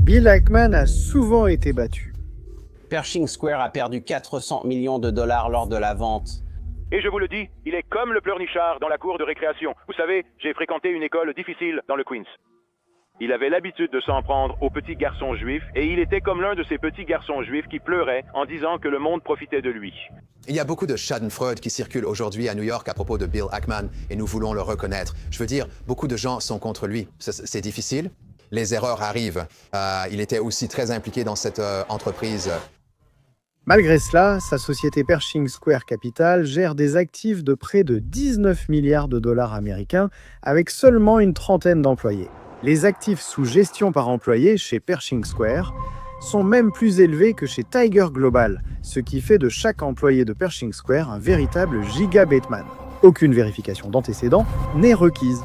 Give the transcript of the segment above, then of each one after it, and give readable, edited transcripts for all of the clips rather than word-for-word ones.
Bill Ackman a souvent été battu. Pershing Square a perdu 400 millions de dollars lors de la vente. Et je vous le dis, il est comme le pleurnichard dans la cour de récréation. Vous savez, j'ai fréquenté une école difficile dans le Queens. Il avait l'habitude de s'en prendre aux petits garçons juifs, et il était comme l'un de ces petits garçons juifs qui pleuraient en disant que le monde profitait de lui. Il y a beaucoup de schadenfreude qui circulent aujourd'hui à New York à propos de Bill Ackman, et nous voulons le reconnaître. Je veux dire, beaucoup de gens sont contre lui. C'est difficile. Les erreurs arrivent. Il était aussi très impliqué dans cette entreprise. Malgré cela, sa société Pershing Square Capital gère des actifs de près de 19 milliards de dollars américains avec seulement une trentaine d'employés. Les actifs sous gestion par employé chez Pershing Square sont même plus élevés que chez Tiger Global, ce qui fait de chaque employé de Pershing Square un véritable giga-Bateman. Aucune vérification d'antécédents n'est requise.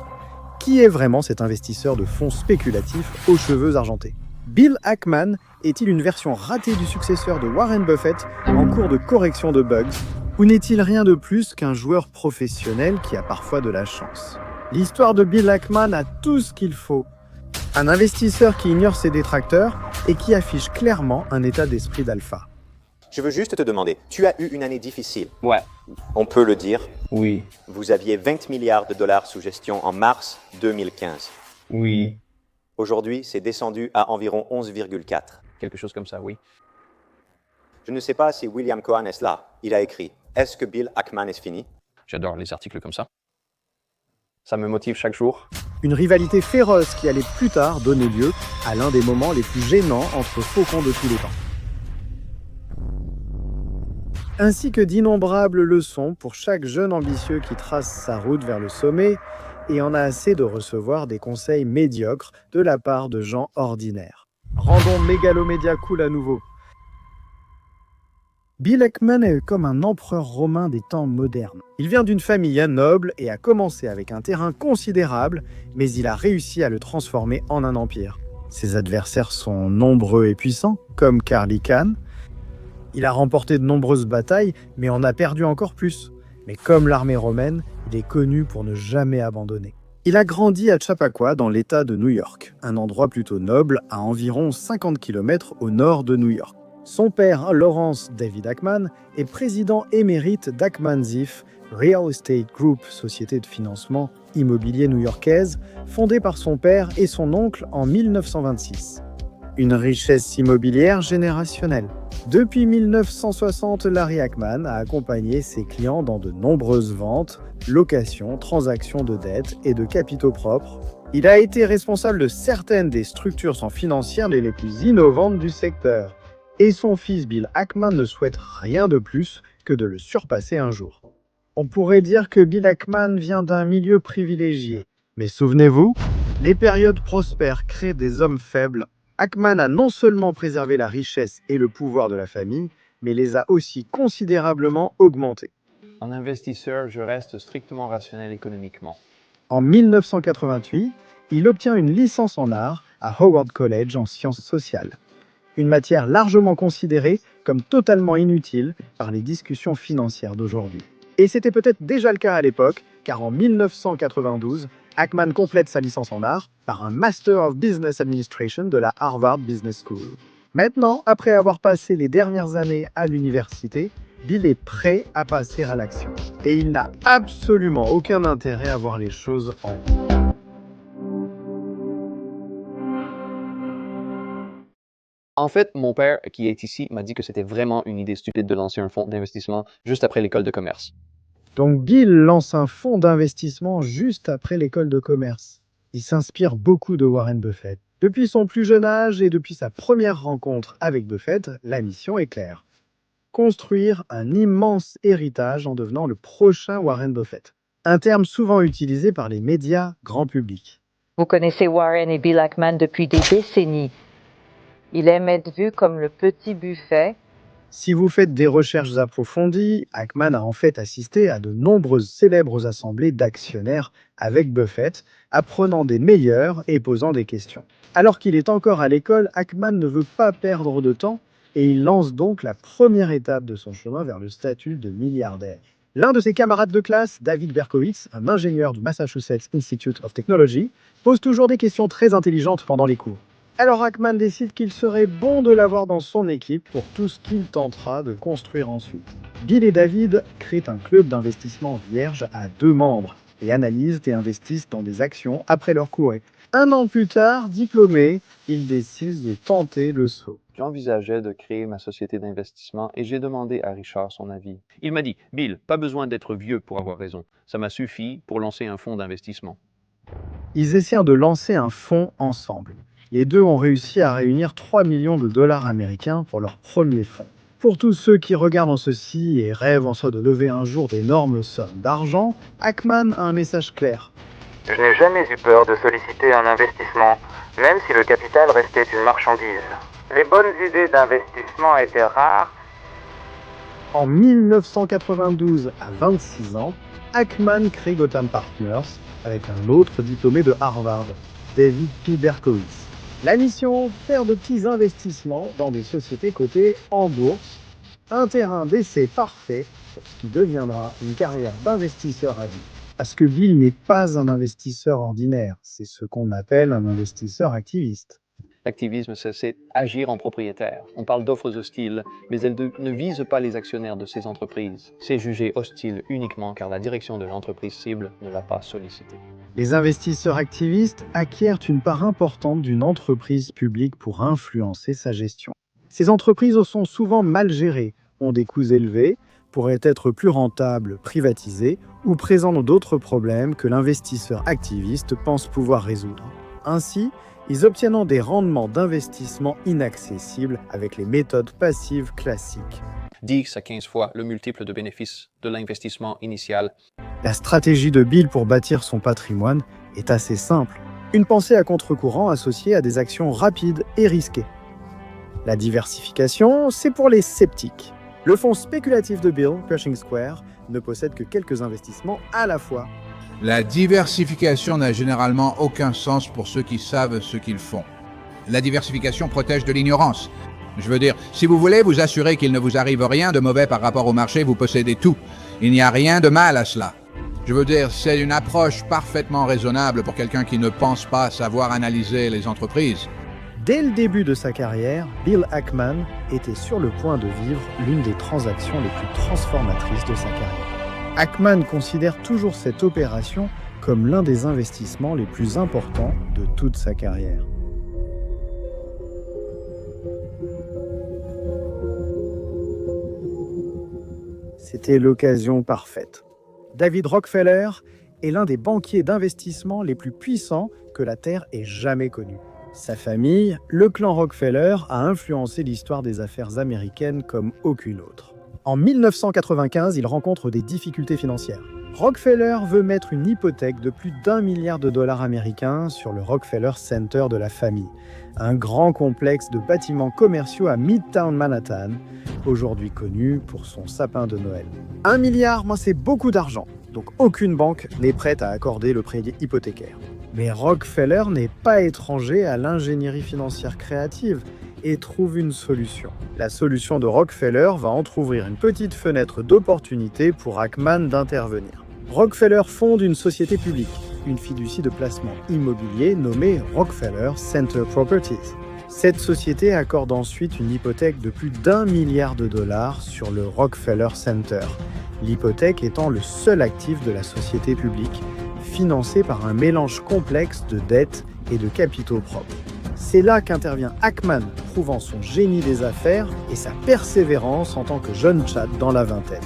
Qui est vraiment cet investisseur de fonds spéculatifs aux cheveux argentés? Bill Ackman est-il une version ratée du successeur de Warren Buffett en cours de correction de bugs? Ou n'est-il rien de plus qu'un joueur professionnel qui a parfois de la chance? L'histoire de Bill Ackman a tout ce qu'il faut. Un investisseur qui ignore ses détracteurs et qui affiche clairement un état d'esprit d'alpha. Je veux juste te demander, tu as eu une année difficile. Ouais. On peut le dire. Oui. Vous aviez 20 milliards de dollars sous gestion en mars 2015. Oui. Aujourd'hui, c'est descendu à environ 11,4. Quelque chose comme ça, oui. Je ne sais pas si William Cohen est là. Il a écrit « Est-ce que Bill Ackman est fini ?» J'adore les articles comme ça. Ça me motive chaque jour. Une rivalité féroce qui allait plus tard donner lieu à l'un des moments les plus gênants entre faucons de tous les temps. Ainsi que d'innombrables leçons pour chaque jeune ambitieux qui trace sa route vers le sommet et en a assez de recevoir des conseils médiocres de la part de gens ordinaires. Rendons Megalomédia cool à nouveau. Bill Ackman est comme un empereur romain des temps modernes. Il vient d'une famille noble et a commencé avec un terrain considérable, mais il a réussi à le transformer en un empire. Ses adversaires sont nombreux et puissants, comme Karl Khan. Il a remporté de nombreuses batailles, mais en a perdu encore plus. Mais comme l'armée romaine, il est connu pour ne jamais abandonner. Il a grandi à Chappaqua, dans l'État de New York, un endroit plutôt noble à environ 50 km au nord de New York. Son père, Lawrence David Ackman, est président émérite d'Ackman Ziff Real Estate Group, société de financement immobilier new-yorkaise, fondée par son père et son oncle en 1926. Une richesse immobilière générationnelle. Depuis 1960, Larry Ackman a accompagné ses clients dans de nombreuses ventes, locations, transactions de dettes et de capitaux propres. Il a été responsable de certaines des structures financières les plus innovantes du secteur. Et son fils Bill Ackman ne souhaite rien de plus que de le surpasser un jour. On pourrait dire que Bill Ackman vient d'un milieu privilégié. Mais souvenez-vous, les périodes prospères créent des hommes faibles. Ackman a non seulement préservé la richesse et le pouvoir de la famille, mais les a aussi considérablement augmentés. En investisseur, je reste strictement rationnel économiquement. En 1988, il obtient une licence en art à Howard College en sciences sociales. Une matière largement considérée comme totalement inutile par les discussions financières d'aujourd'hui. Et c'était peut-être déjà le cas à l'époque, car en 1992, Ackman complète sa licence en art par un Master of Business Administration de la Harvard Business School. Maintenant, après avoir passé les dernières années à l'université, Bill est prêt à passer à l'action. Et il n'a absolument aucun intérêt à voir les choses en haut. En fait, mon père, qui est ici, m'a dit que c'était vraiment une idée stupide de lancer un fonds d'investissement juste après l'école de commerce. Donc Bill lance un fonds d'investissement juste après l'école de commerce. Il s'inspire beaucoup de Warren Buffett. Depuis son plus jeune âge et depuis sa première rencontre avec Buffett, la mission est claire. Construire un immense héritage en devenant le prochain Warren Buffett. Un terme souvent utilisé par les médias grand public. Vous connaissez Warren et Bill Ackman depuis des décennies. Il aime être vu comme le petit Buffett. Si vous faites des recherches approfondies, Ackman a en fait assisté à de nombreuses célèbres assemblées d'actionnaires avec Buffett, apprenant des meilleurs et posant des questions. Alors qu'il est encore à l'école, Ackman ne veut pas perdre de temps et il lance donc la première étape de son chemin vers le statut de milliardaire. L'un de ses camarades de classe, David Berkowitz, un ingénieur du Massachusetts Institute of Technology, pose toujours des questions très intelligentes pendant les cours. Alors Ackman décide qu'il serait bon de l'avoir dans son équipe pour tout ce qu'il tentera de construire ensuite. Bill et David créent un club d'investissement vierge à 2 membres et analysent et investissent dans des actions après leur courée. 1 an plus tard, diplômés, ils décident de tenter le saut. J'envisageais de créer ma société d'investissement et j'ai demandé à Richard son avis. Il m'a dit, Bill, pas besoin d'être vieux pour avoir raison. Ça m'a suffi pour lancer un fonds d'investissement. Ils essaient de lancer un fonds ensemble. Les deux ont réussi à réunir 3 millions de dollars américains pour leur premier fonds. Pour tous ceux qui regardent ceci et rêvent en soi de lever un jour d'énormes sommes d'argent, Ackman a un message clair. Je n'ai jamais eu peur de solliciter un investissement, même si le capital restait une marchandise. Les bonnes idées d'investissement étaient rares. En 1992, à 26 ans, Ackman crée Gotham Partners avec un autre diplômé de Harvard, David P. Berkowitz. La mission, faire de petits investissements dans des sociétés cotées en bourse, un terrain d'essai parfait pour ce qui deviendra une carrière d'investisseur à vie. Parce que Bill n'est pas un investisseur ordinaire, c'est ce qu'on appelle un investisseur activiste. L'activisme, c'est agir en propriétaire. On parle d'offres hostiles, mais elles ne visent pas les actionnaires de ces entreprises. C'est jugé hostile uniquement car la direction de l'entreprise cible ne l'a pas sollicité. Les investisseurs activistes acquièrent une part importante d'une entreprise publique pour influencer sa gestion. Ces entreprises sont souvent mal gérées, ont des coûts élevés, pourraient être plus rentables, privatisées ou présentent d'autres problèmes que l'investisseur activiste pense pouvoir résoudre. Ainsi, ils obtiennent des rendements d'investissement inaccessibles avec les méthodes passives classiques. 10 à 15 fois le multiple de bénéfices de l'investissement initial. La stratégie de Bill pour bâtir son patrimoine est assez simple. Une pensée à contre-courant associée à des actions rapides et risquées. La diversification, c'est pour les sceptiques. Le fonds spéculatif de Bill, Pershing Square, ne possède que quelques investissements à la fois. La diversification n'a généralement aucun sens pour ceux qui savent ce qu'ils font. La diversification protège de l'ignorance. Je veux dire, si vous voulez vous assurer qu'il ne vous arrive rien de mauvais par rapport au marché, vous possédez tout. Il n'y a rien de mal à cela. Je veux dire, c'est une approche parfaitement raisonnable pour quelqu'un qui ne pense pas savoir analyser les entreprises. Dès le début de sa carrière, Bill Ackman était sur le point de vivre l'une des transactions les plus transformatrices de sa carrière. Ackman considère toujours cette opération comme l'un des investissements les plus importants de toute sa carrière. C'était l'occasion parfaite. David Rockefeller est l'un des banquiers d'investissement les plus puissants que la Terre ait jamais connus. Sa famille, le clan Rockefeller, a influencé l'histoire des affaires américaines comme aucune autre. En 1995, il rencontre des difficultés financières. Rockefeller veut mettre une hypothèque de plus d'1 milliard de dollars américains sur le Rockefeller Center de la famille, un grand complexe de bâtiments commerciaux à Midtown Manhattan, aujourd'hui connu pour son sapin de Noël. 1 milliard, c'est beaucoup d'argent, donc aucune banque n'est prête à accorder le prêt hypothécaire. Mais Rockefeller n'est pas étranger à l'ingénierie financière créative et trouve une solution. La solution de Rockefeller va entrouvrir une petite fenêtre d'opportunité pour Ackman d'intervenir. Rockefeller fonde une société publique, une fiducie de placement immobilier nommée Rockefeller Center Properties. Cette société accorde ensuite une hypothèque de plus d'1 milliard de dollars sur le Rockefeller Center, l'hypothèque étant le seul actif de la société publique, financé par un mélange complexe de dettes et de capitaux propres. C'est là qu'intervient Ackman, prouvant son génie des affaires et sa persévérance en tant que jeune Chad dans la vingtaine.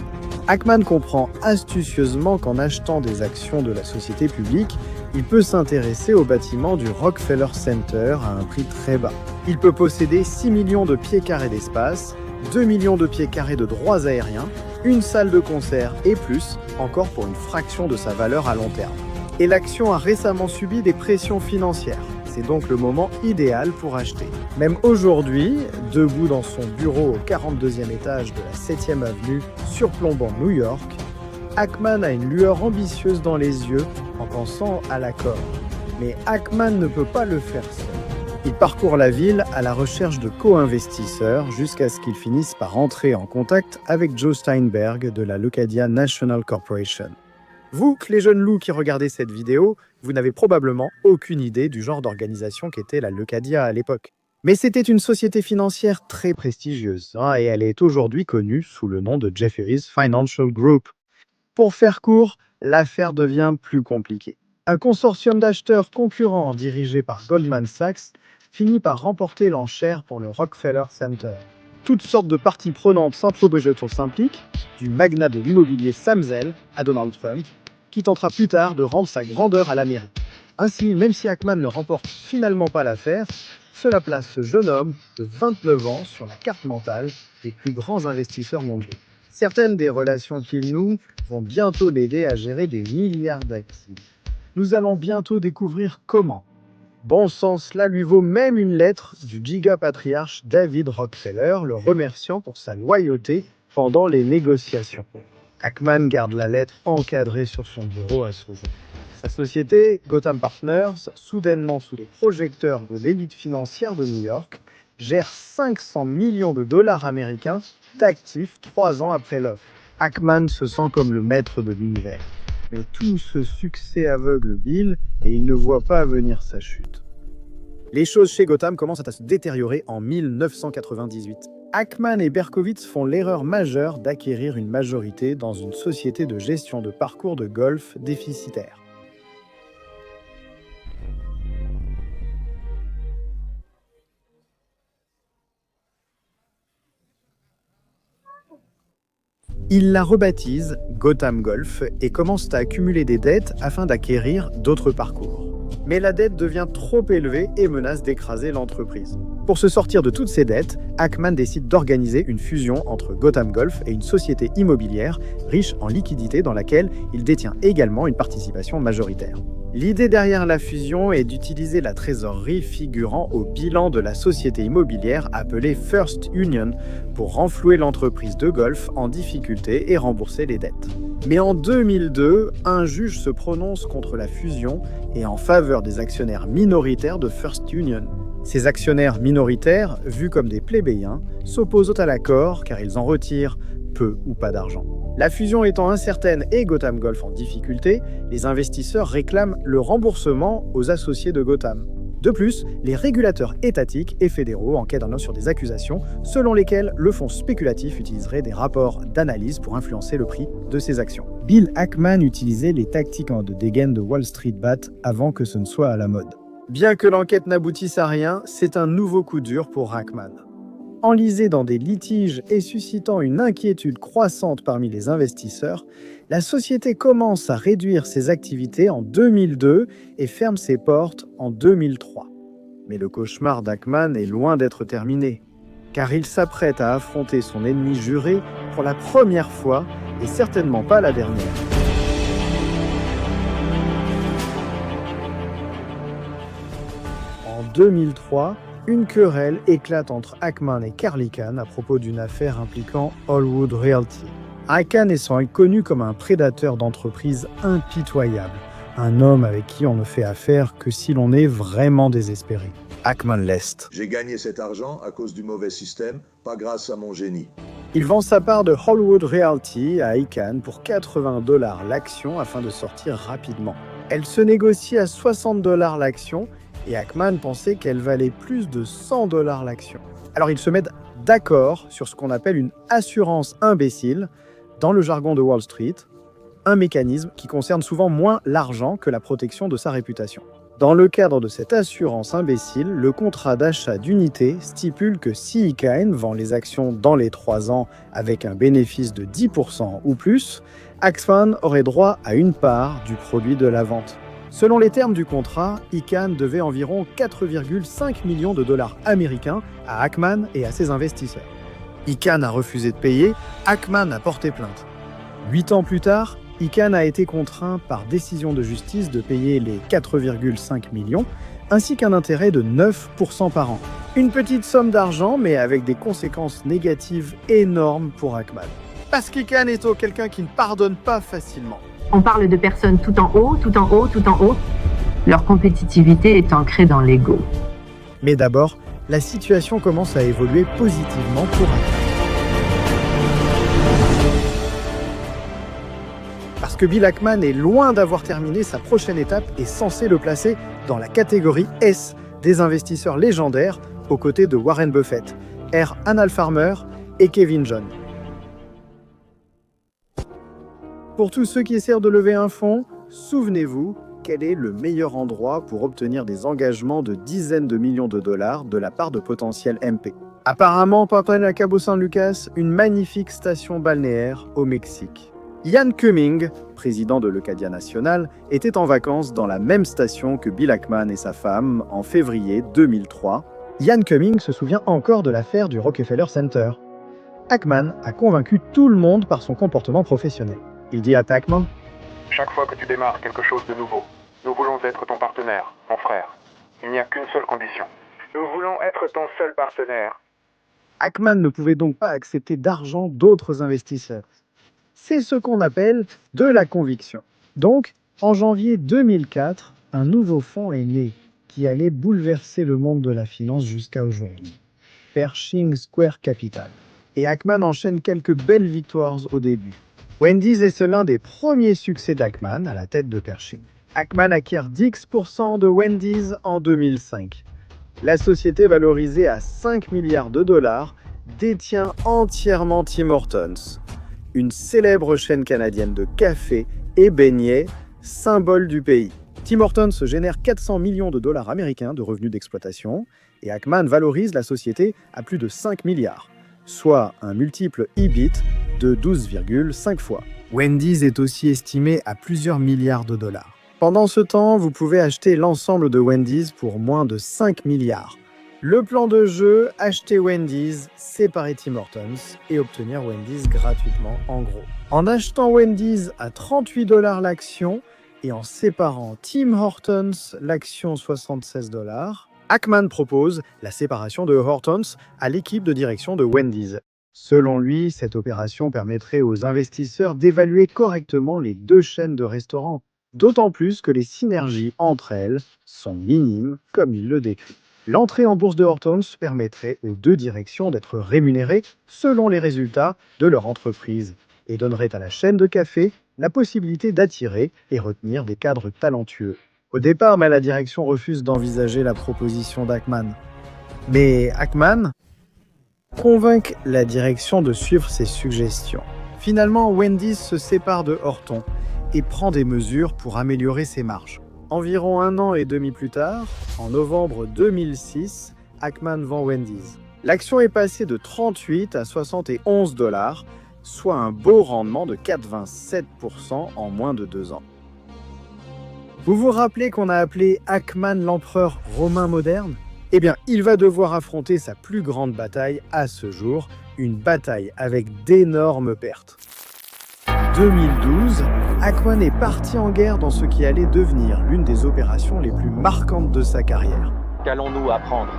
Ackman comprend astucieusement qu'en achetant des actions de la société publique, il peut s'intéresser au bâtiment du Rockefeller Center à un prix très bas. Il peut posséder 6 millions de pieds carrés d'espace, 2 millions de pieds carrés de droits aériens, une salle de concert et plus, encore pour une fraction de sa valeur à long terme. Et l'action a récemment subi des pressions financières. C'est donc le moment idéal pour acheter. Même aujourd'hui, debout dans son bureau au 42e étage de la 7e avenue, surplombant New York, Ackman a une lueur ambitieuse dans les yeux en pensant à l'accord. Mais Ackman ne peut pas le faire seul. Il parcourt la ville à la recherche de co-investisseurs jusqu'à ce qu'il finisse par entrer en contact avec Joe Steinberg de la Leucadia National Corporation. Vous, les jeunes loups qui regardez cette vidéo, vous n'avez probablement aucune idée du genre d'organisation qu'était la Leucadia à l'époque. Mais c'était une société financière très prestigieuse, et elle est aujourd'hui connue sous le nom de Jefferies Financial Group. Pour faire court, l'affaire devient plus compliquée. Un consortium d'acheteurs concurrents dirigé par Goldman Sachs finit par remporter l'enchère pour le Rockefeller Center. Toutes sortes de parties prenantes centrifuges s'impliquent, du magnat de l'immobilier Sam Zell à Donald Trump, qui tentera plus tard de rendre sa grandeur à l'Amérique. Ainsi, même si Ackman ne remporte finalement pas l'affaire, cela place ce jeune homme de 29 ans sur la carte mentale des plus grands investisseurs mondiaux. Certaines des relations qu'il noue vont bientôt l'aider à gérer des milliards d'actifs. Nous allons bientôt découvrir comment. Bon sens, cela lui vaut même une lettre du giga-patriarche David Rockefeller, le remerciant pour sa loyauté pendant les négociations. Ackman garde la lettre encadrée sur son bureau à ce jour. Sa société, Gotham Partners, soudainement sous les projecteurs de l'élite financière de New York, gère 500 millions de dollars américains d'actifs 3 ans après l'offre. Ackman se sent comme le maître de l'univers. Mais tout ce succès aveugle Bill et il ne voit pas venir sa chute. Les choses chez Gotham commencent à se détériorer en 1998. Ackman et Berkowitz font l'erreur majeure d'acquérir une majorité dans une société de gestion de parcours de golf déficitaire. Ils la rebaptisent Gotham Golf et commencent à accumuler des dettes afin d'acquérir d'autres parcours. Mais la dette devient trop élevée et menace d'écraser l'entreprise. Pour se sortir de toutes ces dettes, Ackman décide d'organiser une fusion entre Gotham Golf et une société immobilière riche en liquidités dans laquelle il détient également une participation majoritaire. L'idée derrière la fusion est d'utiliser la trésorerie figurant au bilan de la société immobilière appelée First Union pour renflouer l'entreprise de golf en difficulté et rembourser les dettes. Mais en 2002, un juge se prononce contre la fusion et en faveur des actionnaires minoritaires de First Union. Ces actionnaires minoritaires, vus comme des plébéiens, s'opposent à l'accord car ils en retirent peu ou pas d'argent. La fusion étant incertaine et Gotham Golf en difficulté, les investisseurs réclament le remboursement aux associés de Gotham. De plus, les régulateurs étatiques et fédéraux enquêtent sur des accusations selon lesquelles le fonds spéculatif utiliserait des rapports d'analyse pour influencer le prix de ses actions. Bill Ackman utilisait les tactiques de dégaine de Wall Street Bat avant que ce ne soit à la mode. Bien que l'enquête n'aboutisse à rien, c'est un nouveau coup dur pour Ackman. Enlisé dans des litiges et suscitant une inquiétude croissante parmi les investisseurs, la société commence à réduire ses activités en 2002 et ferme ses portes en 2003. Mais le cauchemar d'Ackman est loin d'être terminé, car il s'apprête à affronter son ennemi juré pour la première fois et certainement pas la dernière. En 2003, une querelle éclate entre Ackman et Carl Icahn à propos d'une affaire impliquant Hollywood Realty. Icahn est connu comme un prédateur d'entreprise impitoyable, un homme avec qui on ne fait affaire que si l'on est vraiment désespéré. Ackman l'est. J'ai gagné cet argent à cause du mauvais système, pas grâce à mon génie. Il vend sa part de Hollywood Realty à Icahn pour $80 l'action afin de sortir rapidement. Elle se négocie à $60 l'action et Ackman pensait qu'elle valait plus de $100 l'action. Alors ils se mettent d'accord sur ce qu'on appelle une assurance imbécile, dans le jargon de Wall Street, un mécanisme qui concerne souvent moins l'argent que la protection de sa réputation. Dans le cadre de cette assurance imbécile, le contrat d'achat d'unités stipule que si Icahn vend les actions dans les 3 ans avec un bénéfice de 10% ou plus, Ackman aurait droit à une part du produit de la vente. Selon les termes du contrat, Icahn devait environ 4,5 millions de dollars américains à Ackman et à ses investisseurs. Icahn a refusé de payer, Ackman a porté plainte. 8 ans plus tard, Icahn a été contraint par décision de justice de payer les 4,5 millions, ainsi qu'un intérêt de 9% par an. Une petite somme d'argent, mais avec des conséquences négatives énormes pour Ackman. Parce qu'Icahn est quelqu'un qui ne pardonne pas facilement. On parle de personnes tout en haut, tout en haut, tout en haut. Leur compétitivité est ancrée dans l'ego. Mais d'abord, la situation commence à évoluer positivement pour Ackman. Parce Parce que Bill Ackman est loin d'avoir terminé, sa prochaine étape est censée le placer dans la catégorie S des investisseurs légendaires aux côtés de Warren Buffett, R. Anal Farmer et Kevin John. Pour tous ceux qui essaient de lever un fonds, souvenez-vous quel est le meilleur endroit pour obtenir des engagements de dizaines de millions de dollars de la part de potentiels MP. Apparemment, Punta Cabo San Lucas, une magnifique station balnéaire au Mexique. Ian Cumming, président de l'Eucadia National, était en vacances dans la même station que Bill Ackman et sa femme en février 2003. Ian Cumming se souvient encore de l'affaire du Rockefeller Center. Ackman a convaincu tout le monde par son comportement professionnel. Il dit à Ackman: Chaque fois que tu démarres quelque chose de nouveau, nous voulons être ton partenaire, mon frère. Il n'y a qu'une seule condition. Nous voulons être ton seul partenaire. Ackman ne pouvait donc pas accepter d'argent d'autres investisseurs. C'est ce qu'on appelle de la conviction. Donc, en janvier 2004, un nouveau fonds est né qui allait bouleverser le monde de la finance jusqu'à aujourd'hui. Pershing Square Capital. Et Ackman enchaîne quelques belles victoires au début. Wendy's est l'un des premiers succès d'Ackman à la tête de Pershing. Ackman acquiert 10% de Wendy's en 2005. La société valorisée à 5 milliards de dollars détient entièrement Tim Hortons, une célèbre chaîne canadienne de café et beignets, symbole du pays. Tim Hortons génère 400 millions de dollars américains de revenus d'exploitation et Ackman valorise la société à plus de 5 milliards, soit un multiple EBIT de 12,5 fois. Wendy's est aussi estimé à plusieurs milliards de dollars. Pendant ce temps, vous pouvez acheter l'ensemble de Wendy's pour moins de 5 milliards. Le plan de jeu, acheter Wendy's, séparer Tim Hortons et obtenir Wendy's gratuitement en gros. En achetant Wendy's à 38 $ l'action et en séparant Tim Hortons l'action 76 $, Ackman propose la séparation de Hortons à l'équipe de direction de Wendy's. Selon lui, cette opération permettrait aux investisseurs d'évaluer correctement les deux chaînes de restaurants, d'autant plus que les synergies entre elles sont minimes, comme il le décrit. L'entrée en bourse de Hortons permettrait aux deux directions d'être rémunérées selon les résultats de leur entreprise et donnerait à la chaîne de café la possibilité d'attirer et retenir des cadres talentueux. Au départ, la direction refuse d'envisager la proposition d'Ackman. Mais Ackman convainc la direction de suivre ses suggestions. Finalement, Wendy's se sépare de Hortons et prend des mesures pour améliorer ses marges. Environ 1 an et demi plus tard, en novembre 2006, Ackman vend Wendy's. L'action est passée de 38 à 71 $, soit un beau rendement de 4,27% en moins de 2 ans. Vous vous rappelez qu'on a appelé Ackman l'empereur romain moderne ? Eh bien, il va devoir affronter sa plus grande bataille à ce jour, une bataille avec d'énormes pertes. En 2012, Ackman est parti en guerre dans ce qui allait devenir l'une des opérations les plus marquantes de sa carrière. Qu'allons-nous apprendre ?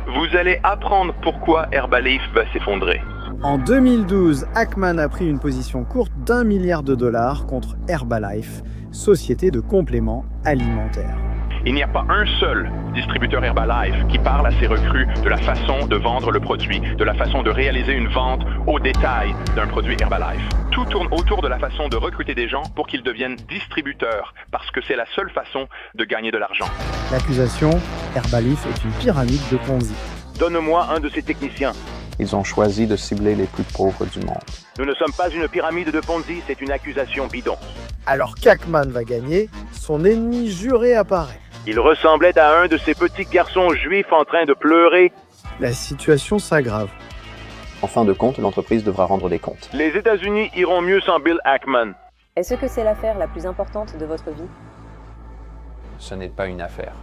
Vous allez apprendre pourquoi Herbalife va s'effondrer. En 2012, Ackman a pris une position courte d'1 milliard de dollars contre Herbalife, société de compléments alimentaires. Il n'y a pas un seul distributeur Herbalife qui parle à ses recrues de la façon de vendre le produit, de la façon de réaliser une vente au détail d'un produit Herbalife. Tout tourne autour de la façon de recruter des gens pour qu'ils deviennent distributeurs, parce que c'est la seule façon de gagner de l'argent. L'accusation, Herbalife est une pyramide de Ponzi. Donne-moi un de ces techniciens. Ils ont choisi de cibler les plus pauvres du monde. Nous ne sommes pas une pyramide de Ponzi, c'est une accusation bidon. Alors qu'Ackman va gagner, son ennemi juré apparaît. Il ressemblait à un de ces petits garçons juifs en train de pleurer. La situation s'aggrave. En fin de compte, l'entreprise devra rendre des comptes. Les États-Unis iront mieux sans Bill Ackman. Est-ce que c'est l'affaire la plus importante de votre vie ? Ce n'est pas une affaire.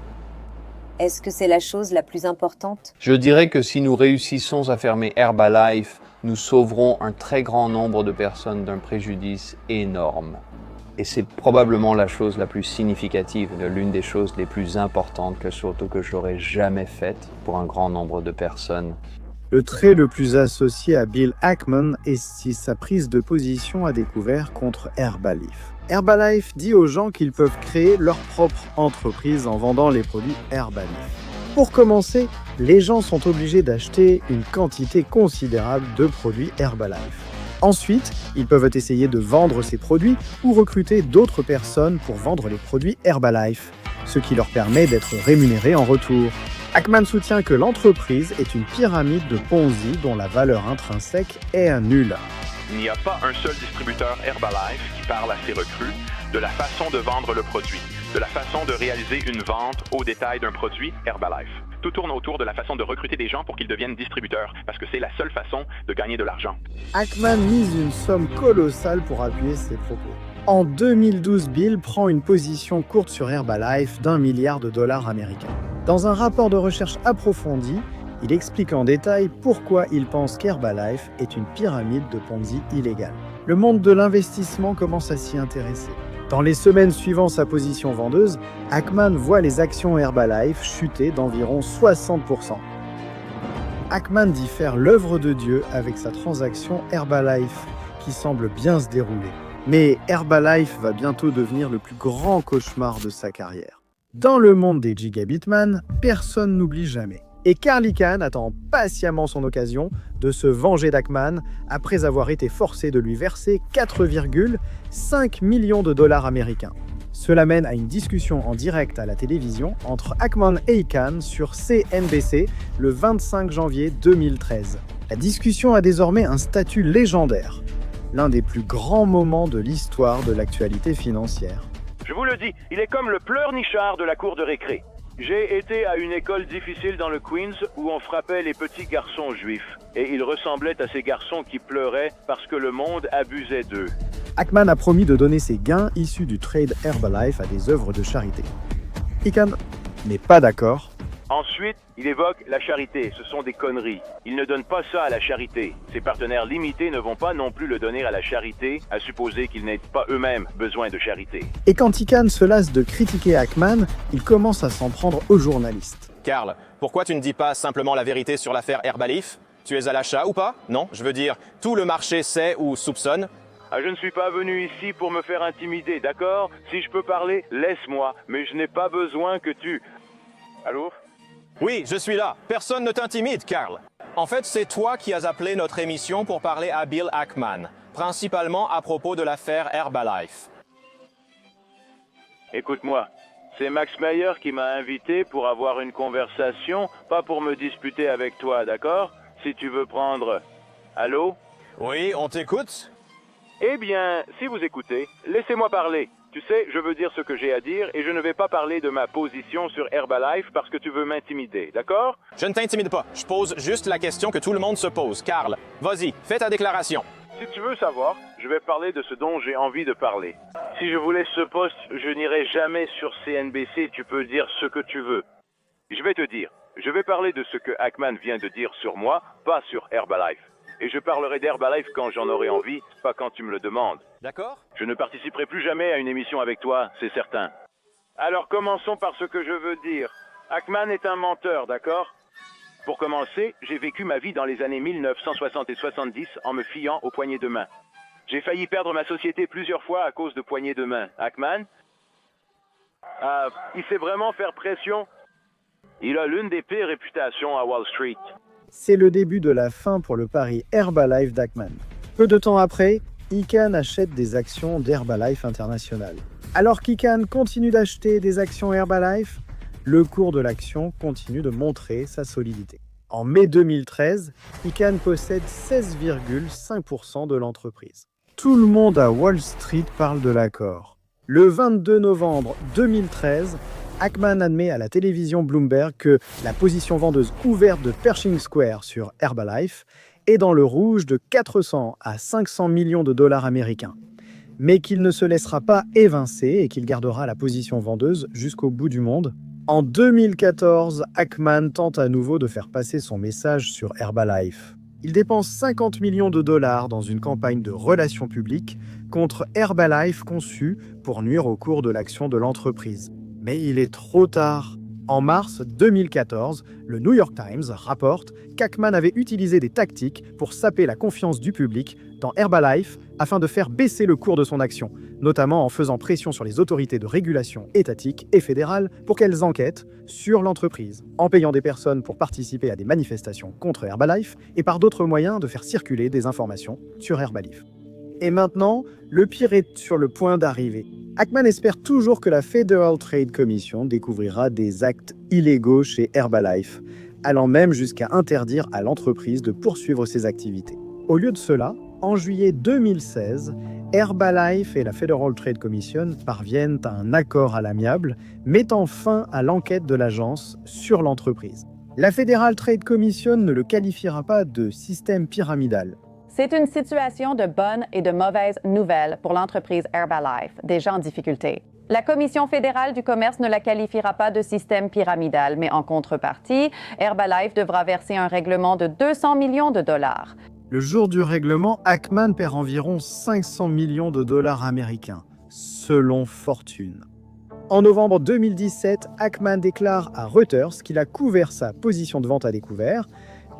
Est-ce que c'est la chose la plus importante ? Je dirais que si nous réussissons à fermer Herbalife, nous sauverons un très grand nombre de personnes d'un préjudice énorme. Et c'est probablement la chose la plus significative, l'une des choses les plus importantes que j'aurais jamais faites pour un grand nombre de personnes. Le trait le plus associé à Bill Ackman est sa prise de position à découvert contre Herbalife. Herbalife dit aux gens qu'ils peuvent créer leur propre entreprise en vendant les produits Herbalife. Pour commencer, les gens sont obligés d'acheter une quantité considérable de produits Herbalife. Ensuite, ils peuvent essayer de vendre ces produits ou recruter d'autres personnes pour vendre les produits Herbalife, ce qui leur permet d'être rémunérés en retour. Ackman soutient que l'entreprise est une pyramide de Ponzi dont la valeur intrinsèque est nulle. Il n'y a pas un seul distributeur Herbalife qui parle à ses recrues de la façon de vendre le produit, de la façon de réaliser une vente au détail d'un produit Herbalife. Tout tourne autour de la façon de recruter des gens pour qu'ils deviennent distributeurs, parce que c'est la seule façon de gagner de l'argent. Ackman mise une somme colossale pour appuyer ses propos. En 2012, Bill prend une position courte sur Herbalife d'$1 milliard américains. Dans un rapport de recherche approfondi, il explique en détail pourquoi il pense qu'Herbalife est une pyramide de Ponzi illégale. Le monde de l'investissement commence à s'y intéresser. Dans les semaines suivant sa position vendeuse, Ackman voit les actions Herbalife chuter d'environ 60%. Ackman dit faire l'œuvre de Dieu avec sa transaction Herbalife, qui semble bien se dérouler. Mais Herbalife va bientôt devenir le plus grand cauchemar de sa carrière. Dans le monde des gigabitman, personne n'oublie jamais. Et Carl Icahn attend patiemment son occasion de se venger d'Ackman après avoir été forcé de lui verser 4,5 millions de dollars américains. Cela mène à une discussion en direct à la télévision entre Ackman et Icahn sur CNBC le 25 janvier 2013. La discussion a désormais un statut légendaire, l'un des plus grands moments de l'histoire de l'actualité financière. Je vous le dis, il est comme le pleurnichard de la cour de récré. J'ai été à une école difficile dans le Queens où on frappait les petits garçons juifs. Et ils ressemblaient à ces garçons qui pleuraient parce que le monde abusait d'eux. Ackman a promis de donner ses gains issus du trade Herbalife à des œuvres de charité. Icahn n'est pas d'accord. Ensuite, il évoque la charité. Ce sont des conneries. Il ne donne pas ça à la charité. Ses partenaires limités ne vont pas non plus le donner à la charité, à supposer qu'ils n'aient pas eux-mêmes besoin de charité. Et quand Icahn se lasse de critiquer Ackman, il commence à s'en prendre aux journalistes. Karl, pourquoi tu ne dis pas simplement la vérité sur l'affaire Herbalife? Tu es à l'achat ou pas? Non, je veux dire, tout le marché sait ou soupçonne. Ah, je ne suis pas venu ici pour me faire intimider, d'accord? Si je peux parler, laisse-moi, mais je n'ai pas besoin que tu... Allô? Oui, je suis là. Personne ne t'intimide, Karl. En fait, c'est toi qui as appelé notre émission pour parler à Bill Ackman, principalement à propos de l'affaire Herbalife. Écoute-moi, c'est Max Meyer qui m'a invité pour avoir une conversation, pas pour me disputer avec toi, d'accord? Si tu veux prendre... Allô? Oui, on t'écoute? Eh bien, si vous écoutez, laissez-moi parler. Tu sais, je veux dire ce que j'ai à dire et je ne vais pas parler de ma position sur Herbalife parce que tu veux m'intimider, d'accord? Je ne t'intimide pas. Je pose juste la question que tout le monde se pose. Karl, vas-y, fais ta déclaration. Si tu veux savoir, je vais parler de ce dont j'ai envie de parler. Si je vous laisse ce poste, je n'irai jamais sur CNBC, tu peux dire ce que tu veux. Je vais te dire, je vais parler de ce que Ackman vient de dire sur moi, pas sur Herbalife. Et je parlerai d'Herbalife quand j'en aurai envie, pas quand tu me le demandes. D'accord? Je ne participerai plus jamais à une émission avec toi, c'est certain. Alors commençons par ce que je veux dire. Ackman est un menteur, d'accord? Pour commencer, j'ai vécu ma vie dans les années 1960 et 70 en me fiant aux poignées de main. J'ai failli perdre ma société plusieurs fois à cause de poignées de main. Ackman? Il sait vraiment faire pression? Il a l'une des pires réputations à Wall Street. C'est le début de la fin pour le pari Herbalife d'Ackman. Peu de temps après, Icahn achète des actions d'Herbalife International. Alors qu'Icahn continue d'acheter des actions Herbalife, le cours de l'action continue de montrer sa solidité. En mai 2013, Icahn possède 16,5% de l'entreprise. Tout le monde à Wall Street parle de l'accord. Le 22 novembre 2013, Ackman admet à la télévision Bloomberg que la position vendeuse ouverte de Pershing Square sur Herbalife est dans le rouge de 400 à 500 millions de dollars américains, mais qu'il ne se laissera pas évincer et qu'il gardera la position vendeuse jusqu'au bout du monde. En 2014, Ackman tente à nouveau de faire passer son message sur Herbalife. Il dépense 50 millions de dollars dans une campagne de relations publiques contre Herbalife conçue pour nuire au cours de l'action de l'entreprise. Mais il est trop tard. En mars 2014, le New York Times rapporte qu'Ackman avait utilisé des tactiques pour saper la confiance du public dans Herbalife afin de faire baisser le cours de son action, notamment en faisant pression sur les autorités de régulation étatiques et fédérales pour qu'elles enquêtent sur l'entreprise, en payant des personnes pour participer à des manifestations contre Herbalife et par d'autres moyens de faire circuler des informations sur Herbalife. Et maintenant, le pire est sur le point d'arriver. Ackman espère toujours que la Federal Trade Commission découvrira des actes illégaux chez Herbalife, allant même jusqu'à interdire à l'entreprise de poursuivre ses activités. Au lieu de cela, en juillet 2016, Herbalife et la Federal Trade Commission parviennent à un accord à l'amiable, mettant fin à l'enquête de l'agence sur l'entreprise. La Federal Trade Commission ne le qualifiera pas de système pyramidal. C'est une situation de bonnes et de mauvaises nouvelles pour l'entreprise Herbalife, déjà en difficulté. La Commission fédérale du commerce ne la qualifiera pas de système pyramidal, mais en contrepartie, Herbalife devra verser un règlement de 200 millions de dollars. Le jour du règlement, Ackman perd environ 500 millions de dollars américains, selon Fortune. En novembre 2017, Ackman déclare à Reuters qu'il a couvert sa position de vente à découvert,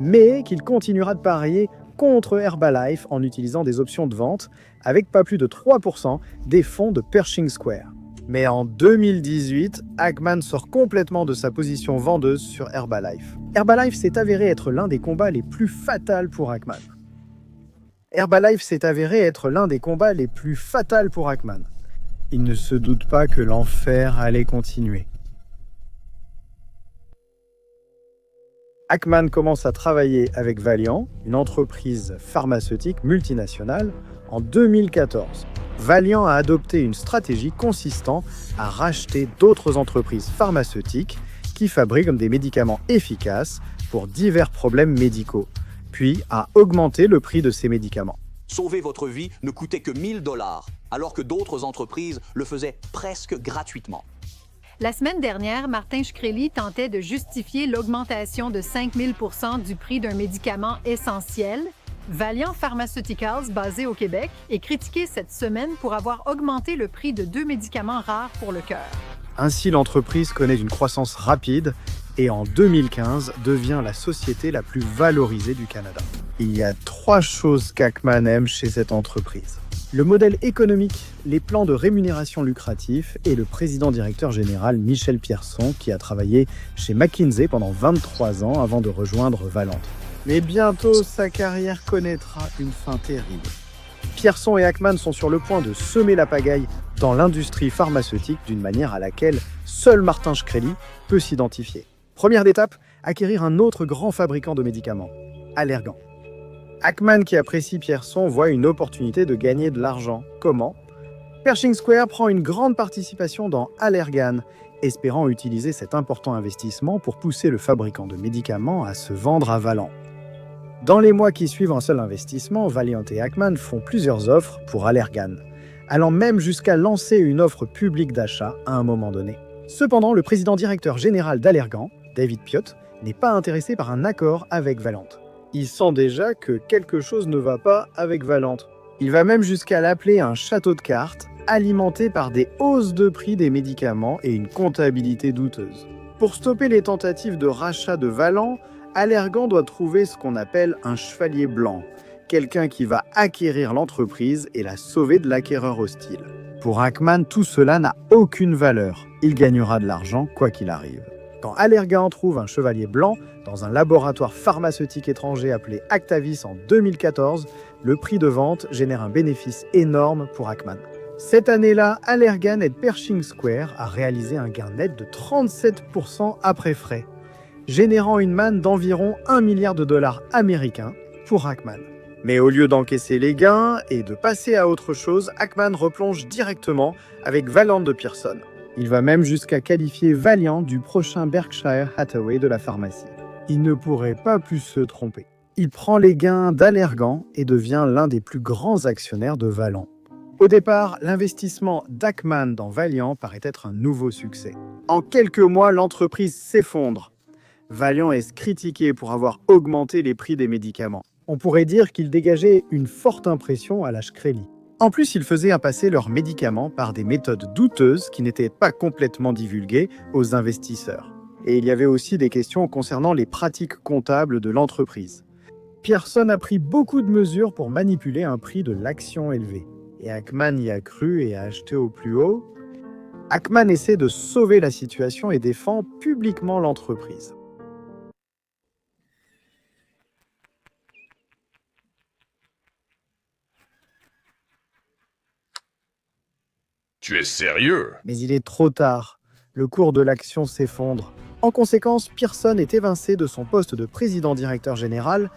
mais qu'il continuera de parier contre Herbalife en utilisant des options de vente avec pas plus de 3% des fonds de Pershing Square. Mais en 2018, Ackman sort complètement de sa position vendeuse sur Herbalife. Herbalife s'est avéré être l'un des combats les plus fatals pour Ackman. Il ne se doute pas que l'enfer allait continuer. Ackman commence à travailler avec Valeant, une entreprise pharmaceutique multinationale, en 2014. Valeant a adopté une stratégie consistant à racheter d'autres entreprises pharmaceutiques qui fabriquent des médicaments efficaces pour divers problèmes médicaux, puis à augmenter le prix de ces médicaments. Sauver votre vie ne coûtait que 1 000 $, alors que d'autres entreprises le faisaient presque gratuitement. La semaine dernière, Martin Shkreli tentait de justifier l'augmentation de 5 000 % du prix d'un médicament essentiel. Valeant Pharmaceuticals, basé au Québec, est critiqué cette semaine pour avoir augmenté le prix de 2 médicaments rares pour le cœur. Ainsi, l'entreprise connaît une croissance rapide et en 2015 devient la société la plus valorisée du Canada. Il y a 3 choses qu'Ackman aime chez cette entreprise. Le modèle économique, les plans de rémunération lucratifs et le président-directeur général Michel Pierson qui a travaillé chez McKinsey pendant 23 ans avant de rejoindre Valeant. Mais bientôt, sa carrière connaîtra une fin terrible. Pierson et Ackman sont sur le point de semer la pagaille dans l'industrie pharmaceutique d'une manière à laquelle seul Martin Shkreli peut s'identifier. Première étape, acquérir un autre grand fabricant de médicaments, Allergan. Ackman, qui apprécie Pierson, voit une opportunité de gagner de l'argent. Comment ? Pershing Square prend une grande participation dans Allergan, espérant utiliser cet important investissement pour pousser le fabricant de médicaments à se vendre à Valeant. Dans les mois qui suivent un seul investissement, Valeant et Ackman font plusieurs offres pour Allergan, allant même jusqu'à lancer une offre publique d'achat à un moment donné. Cependant, le président-directeur général d'Allergan, David Piot, n'est pas intéressé par un accord avec Valeant. Il sent déjà que quelque chose ne va pas avec Valeant. Il va même jusqu'à l'appeler un château de cartes, alimenté par des hausses de prix des médicaments et une comptabilité douteuse. Pour stopper les tentatives de rachat de Valeant, Allergan doit trouver ce qu'on appelle un chevalier blanc, quelqu'un qui va acquérir l'entreprise et la sauver de l'acquéreur hostile. Pour Ackman, tout cela n'a aucune valeur. Il gagnera de l'argent quoi qu'il arrive. Quand Allergan trouve un chevalier blanc dans un laboratoire pharmaceutique étranger appelé Actavis en 2014, le prix de vente génère un bénéfice énorme pour Ackman. Cette année-là, Allergan aide Pershing Square à réaliser un gain net de 37% après frais, générant une manne d'environ 1 milliard de dollars américains pour Ackman. Mais au lieu d'encaisser les gains et de passer à autre chose, Ackman replonge directement avec Valeant de Pierson. Il va même jusqu'à qualifier Valeant du prochain Berkshire Hathaway de la pharmacie. Il ne pourrait pas plus se tromper. Il prend les gains d'Allergan et devient l'un des plus grands actionnaires de Valeant. Au départ, l'investissement d'Ackman dans Valeant paraît être un nouveau succès. En quelques mois, l'entreprise s'effondre. Valeant est critiqué pour avoir augmenté les prix des médicaments. On pourrait dire qu'il dégageait une forte impression à la Shkreli. En plus, ils faisaient passer leurs médicaments par des méthodes douteuses qui n'étaient pas complètement divulguées aux investisseurs. et il y avait aussi des questions concernant les pratiques comptables de l'entreprise. Pearson a pris beaucoup de mesures pour manipuler un prix de l'action élevé. Et Ackman y a cru et a acheté au plus haut. Ackman essaie de sauver la situation et défend publiquement l'entreprise. Tu es sérieux? Mais il est trop tard. Le cours de l'action s'effondre. En conséquence, Pearson est évincé de son poste de président-directeur général.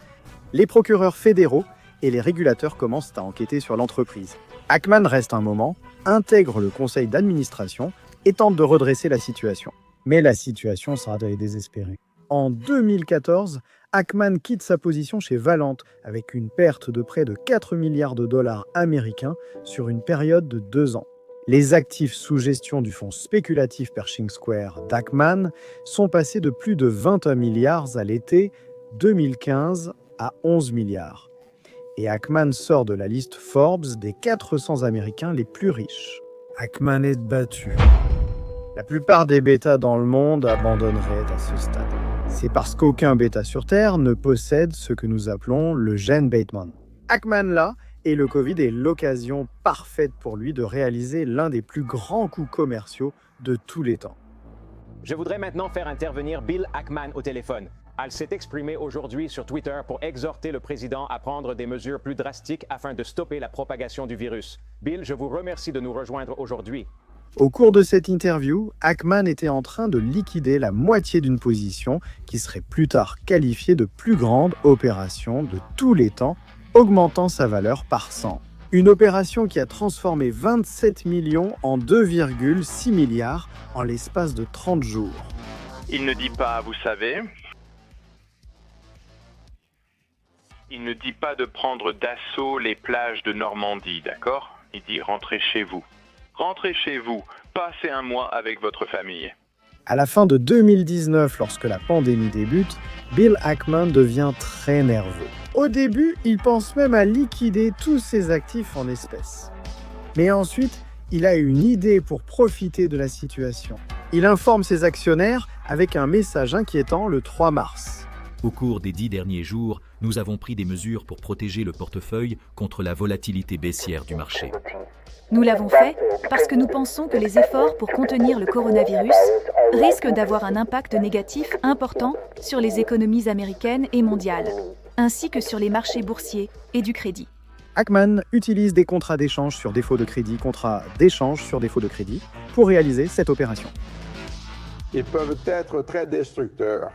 Les procureurs fédéraux et les régulateurs commencent à enquêter sur l'entreprise. Ackman reste un moment, intègre le conseil d'administration et tente de redresser la situation. Mais la situation sera désespérée. En 2014, Ackman quitte sa position chez Valent avec une perte de près de 4 milliards de dollars américains sur une période de 2 ans. Les actifs sous gestion du fonds spéculatif Pershing Square d'Ackman sont passés de plus de 21 milliards à l'été 2015 à 11 milliards. Et Ackman sort de la liste Forbes des 400 Américains les plus riches. Ackman est battu. La plupart des bêtas dans le monde abandonneraient à ce stade. C'est parce qu'aucun bêta sur Terre ne possède ce que nous appelons le gène Bateman. Ackman là, et le Covid est l'occasion parfaite pour lui de réaliser l'un des plus grands coups commerciaux de tous les temps. Je voudrais maintenant faire intervenir Bill Ackman au téléphone. Elle s'est exprimée aujourd'hui sur Twitter pour exhorter le président à prendre des mesures plus drastiques afin de stopper la propagation du virus. Bill, je vous remercie de nous rejoindre aujourd'hui. Au cours de cette interview, Ackman était en train de liquider la moitié d'une position qui serait plus tard qualifiée de plus grande opération de tous les temps, augmentant sa valeur par 100. Une opération qui a transformé 27 millions en 2,6 milliards en l'espace de 30 jours. Il ne dit pas, vous savez, il ne dit pas de prendre d'assaut les plages de Normandie, d'accord? Il dit rentrez chez vous. Rentrez chez vous, passez un mois avec votre famille. À la fin de 2019, lorsque la pandémie débute, Bill Ackman devient très nerveux. Au début, il pense même à liquider tous ses actifs en espèces. Mais ensuite, il a une idée pour profiter de la situation. Il informe ses actionnaires avec un message inquiétant le 3 mars. Au cours des 10 derniers jours, nous avons pris des mesures pour protéger le portefeuille contre la volatilité baissière du marché. Nous l'avons fait parce que nous pensons que les efforts pour contenir le coronavirus risquent d'avoir un impact négatif important sur les économies américaines et mondiales, ainsi que sur les marchés boursiers et du crédit. Ackman utilise des contrats d'échange sur défaut de crédit, contrats d'échange sur défaut de crédit, pour réaliser cette opération. Ils peuvent être très destructeurs.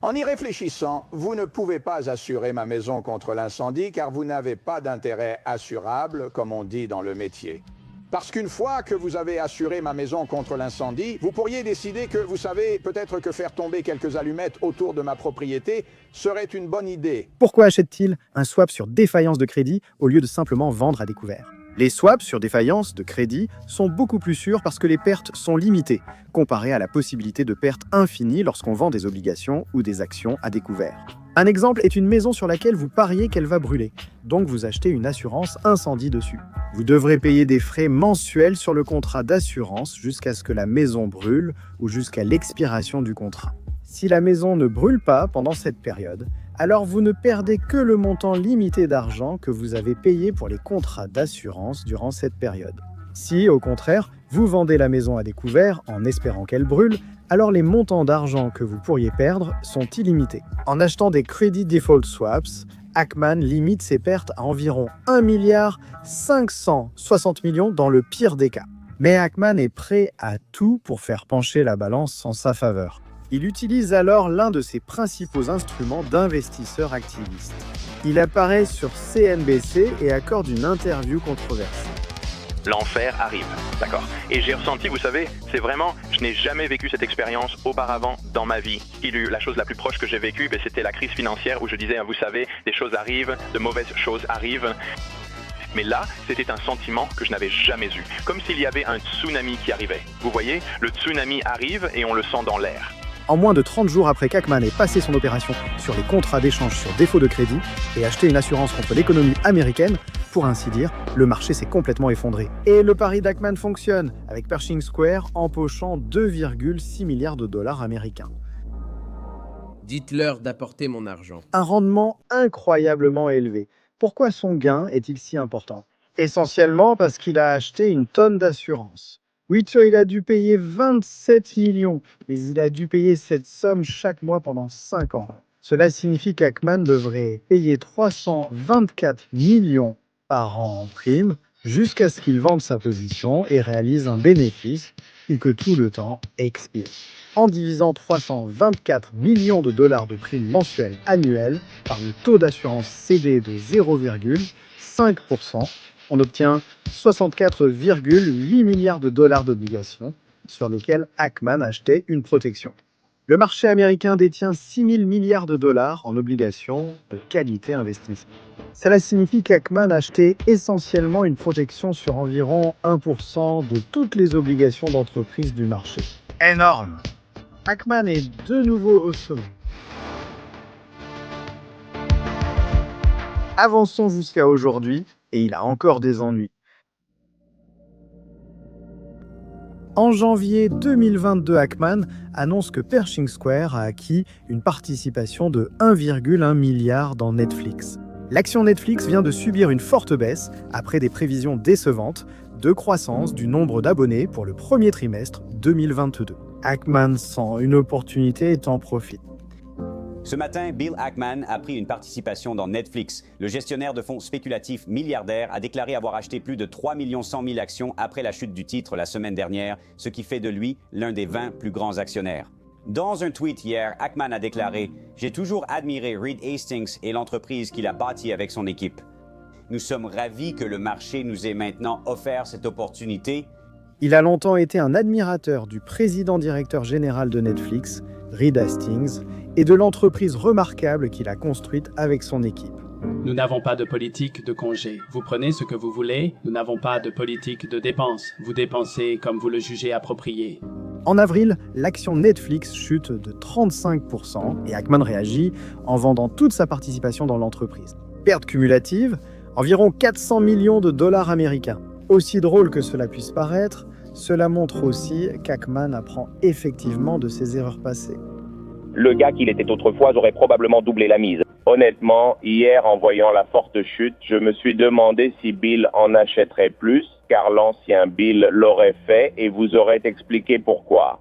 En y réfléchissant, vous ne pouvez pas assurer ma maison contre l'incendie car vous n'avez pas d'intérêt assurable, comme on dit dans le métier. Parce qu'une fois que vous avez assuré ma maison contre l'incendie, vous pourriez décider que, vous savez, peut-être que faire tomber quelques allumettes autour de ma propriété serait une bonne idée. Pourquoi achète-t-il un swap sur défaillance de crédit au lieu de simplement vendre à découvert? Les swaps sur défaillance de crédit sont beaucoup plus sûrs parce que les pertes sont limitées, comparées à la possibilité de pertes infinies lorsqu'on vend des obligations ou des actions à découvert. Un exemple est une maison sur laquelle vous pariez qu'elle va brûler, donc vous achetez une assurance incendie dessus. Vous devrez payer des frais mensuels sur le contrat d'assurance jusqu'à ce que la maison brûle ou jusqu'à l'expiration du contrat. Si la maison ne brûle pas pendant cette période, alors vous ne perdez que le montant limité d'argent que vous avez payé pour les contrats d'assurance durant cette période. Si, au contraire, vous vendez la maison à découvert en espérant qu'elle brûle, alors les montants d'argent que vous pourriez perdre sont illimités. En achetant des Credit Default Swaps, Ackman limite ses pertes à environ 1,560 milliard dans le pire des cas. Mais Ackman est prêt à tout pour faire pencher la balance en sa faveur. Il utilise alors l'un de ses principaux instruments d'investisseur activiste. Il apparaît sur CNBC et accorde une interview controversée. L'enfer arrive, d'accord. Et j'ai ressenti, vous savez, c'est vraiment, je n'ai jamais vécu cette expérience auparavant dans ma vie. La chose la plus proche que j'ai vécue, c'était la crise financière où je disais, vous savez, des choses arrivent, de mauvaises choses arrivent. Mais là, c'était un sentiment que je n'avais jamais eu. Comme s'il y avait un tsunami qui arrivait. Vous voyez, le tsunami arrive et on le sent dans l'air. En moins de 30 jours après qu'Ackman ait passé son opération sur les contrats d'échange sur défaut de crédit et acheté une assurance contre l'économie américaine, pour ainsi dire, le marché s'est complètement effondré. Et le pari d'Ackman fonctionne, avec Pershing Square empochant 2,6 milliards de dollars américains. Dites-leur d'apporter mon argent. Un rendement incroyablement élevé. Pourquoi son gain est-il si important? Essentiellement parce qu'il a acheté une tonne d'assurance. Witcher, il a dû payer 27 millions, mais il a dû payer cette somme chaque mois pendant 5 ans. Cela signifie qu'Ackman devrait payer 324 millions par an en prime jusqu'à ce qu'il vende sa position et réalise un bénéfice et que tout le temps expire. En divisant 324 millions de dollars de primes mensuelles annuelles par le taux d'assurance CD de 0,5%, on obtient 64,8 milliards de dollars d'obligations sur lesquelles Ackman achetait une protection. Le marché américain détient 6 000 milliards de dollars en obligations de qualité investissement. Cela signifie qu'Ackman achetait essentiellement une protection sur environ 1% de toutes les obligations d'entreprise du marché. Énorme! Ackman est de nouveau au sommet. Avançons jusqu'à aujourd'hui, et il a encore des ennuis. En janvier 2022, Ackman annonce que Pershing Square a acquis une participation de 1,1 milliard dans Netflix. L'action Netflix vient de subir une forte baisse après des prévisions décevantes de croissance du nombre d'abonnés pour le premier trimestre 2022. Ackman sent une opportunité et en profite. Ce matin, Bill Ackman a pris une participation dans Netflix. Le gestionnaire de fonds spéculatifs milliardaire a déclaré avoir acheté plus de 3 100 000 actions après la chute du titre la semaine dernière, ce qui fait de lui l'un des 20 plus grands actionnaires. Dans un tweet hier, Ackman a déclaré « J'ai toujours admiré Reed Hastings et l'entreprise qu'il a bâtie avec son équipe. Nous sommes ravis que le marché nous ait maintenant offert cette opportunité. » Il a longtemps été un admirateur du président-directeur général de Netflix, Reed Hastings, et de l'entreprise remarquable qu'il a construite avec son équipe. Nous n'avons pas de politique de congé. Vous prenez ce que vous voulez. Nous n'avons pas de politique de dépenses. Vous dépensez comme vous le jugez approprié. En avril, l'action Netflix chute de 35% et Ackman réagit en vendant toute sa participation dans l'entreprise. Perte cumulative, environ 400 millions de dollars américains. Aussi drôle que cela puisse paraître, cela montre aussi qu'Ackman apprend effectivement de ses erreurs passées. Le gars qu'il était autrefois aurait probablement doublé la mise. Honnêtement, hier, en voyant la forte chute, je me suis demandé si Bill en achèterait plus, car l'ancien Bill l'aurait fait et vous aurait expliqué pourquoi.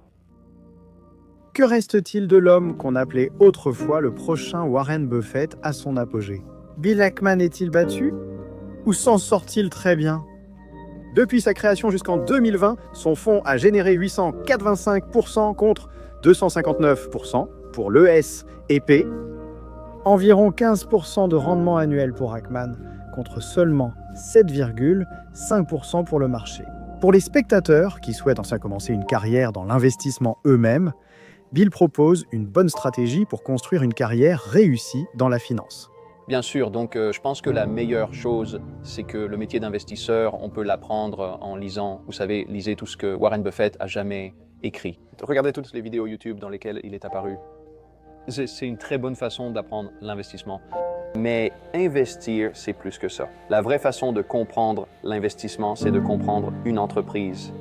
Que reste-t-il de l'homme qu'on appelait autrefois le prochain Warren Buffett à son apogée? Bill Ackman est-il battu? Ou s'en sort-il très bien? Depuis sa création jusqu'en 2020, son fonds a généré 885% contre 259% pour l'ES et P. Environ 15% de rendement annuel pour Ackman, contre seulement 7,5% pour le marché. Pour les spectateurs qui souhaitent enfin commencer une carrière dans l'investissement eux-mêmes, Bill propose une bonne stratégie pour construire une carrière réussie dans la finance. Bien sûr, donc je pense que la meilleure chose, c'est que le métier d'investisseur, on peut l'apprendre en lisant. Vous savez, lisez tout ce que Warren Buffett a jamais écrit. Regardez toutes les vidéos YouTube dans lesquelles il est apparu. C'est une très bonne façon d'apprendre l'investissement. Mais investir, c'est plus que ça. La vraie façon de comprendre l'investissement, c'est de comprendre une entreprise.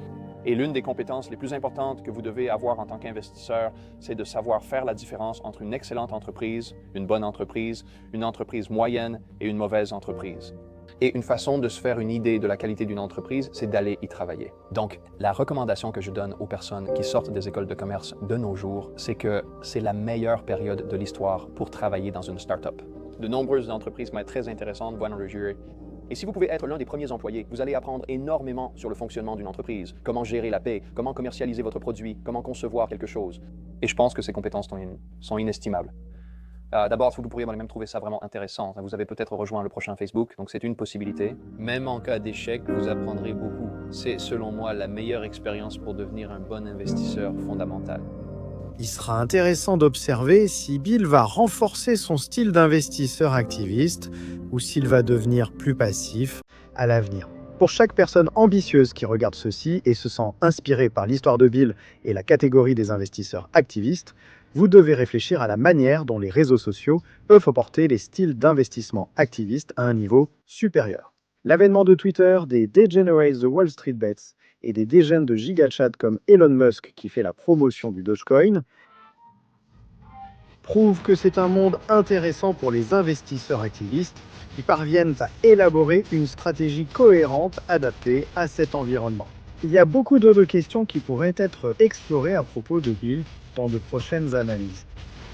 Et l'une des compétences les plus importantes que vous devez avoir en tant qu'investisseur, c'est de savoir faire la différence entre une excellente entreprise, une bonne entreprise, une entreprise moyenne et une mauvaise entreprise. Et une façon de se faire une idée de la qualité d'une entreprise, c'est d'aller y travailler. Donc, la recommandation que je donne aux personnes qui sortent des écoles de commerce de nos jours, c'est que c'est la meilleure période de l'histoire pour travailler dans une start-up. De nombreuses entreprises vont être très intéressantes, vont en jurer. Et si vous pouvez être l'un des premiers employés, vous allez apprendre énormément sur le fonctionnement d'une entreprise, comment gérer la paie, comment commercialiser votre produit, comment concevoir quelque chose. Et je pense que ces compétences sont inestimables. D'abord, vous pourriez même trouver ça vraiment intéressant. Vous avez peut-être rejoint le prochain Facebook, donc c'est une possibilité. Même en cas d'échec, vous apprendrez beaucoup. C'est, selon moi, la meilleure expérience pour devenir un bon investisseur fondamental. Il sera intéressant d'observer si Bill va renforcer son style d'investisseur activiste ou s'il va devenir plus passif à l'avenir. Pour chaque personne ambitieuse qui regarde ceci et se sent inspirée par l'histoire de Bill et la catégorie des investisseurs activistes, vous devez réfléchir à la manière dont les réseaux sociaux peuvent apporter les styles d'investissement activistes à un niveau supérieur. L'avènement de Twitter, des degenerates de Wall Street Bets et des dégènes de gigachats comme Elon Musk qui fait la promotion du Dogecoin prouve que c'est un monde intéressant pour les investisseurs activistes qui parviennent à élaborer une stratégie cohérente adaptée à cet environnement. Il y a beaucoup d'autres questions qui pourraient être explorées à propos de Bill dans de prochaines analyses.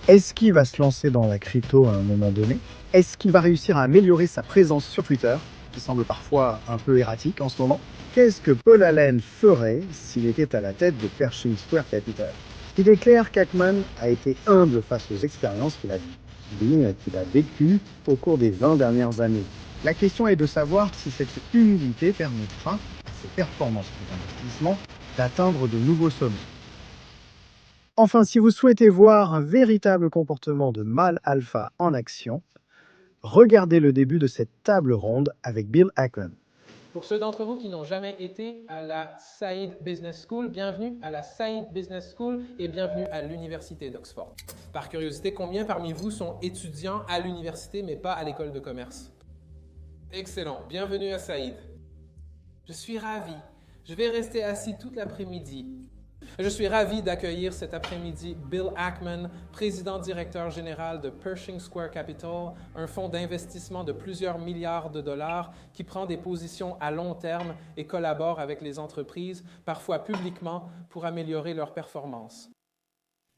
Est-ce qu'il va se lancer dans la crypto à un moment donné? Est-ce qu'il va réussir à améliorer sa présence sur Twitter, qui semble parfois un peu erratique en ce moment? Qu'est-ce que Paul Allen ferait s'il était à la tête de Pershing Square Capital? Il est clair qu'Ackman a été humble face aux expériences qu'il a vécues au cours des 20 dernières années. La question est de savoir si cette humilité permettra à ses performances d'investissement d'atteindre de nouveaux sommets. Enfin, si vous souhaitez voir un véritable comportement de mâle alpha en action, regardez le début de cette table ronde avec Bill Ackman. Pour ceux d'entre vous qui n'ont jamais été à la Saïd Business School, bienvenue à la Saïd Business School et bienvenue à l'Université d'Oxford. Par curiosité, combien parmi vous sont étudiants à l'université mais pas à l'école de commerce? Excellent, bienvenue à Saïd. Je suis ravi. Je vais rester assis toute l'après-midi. Je suis ravi d'accueillir cet après-midi Bill Ackman, président-directeur général de Pershing Square Capital, un fonds d'investissement de plusieurs milliards de dollars qui prend des positions à long terme et collabore avec les entreprises, parfois publiquement, pour améliorer leurs performances.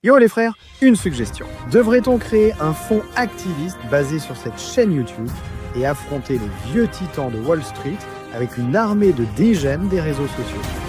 Yo les frères, une suggestion. Devrait-on créer un fonds activiste basé sur cette chaîne YouTube et affronter les vieux titans de Wall Street avec une armée de dégènes des réseaux sociaux?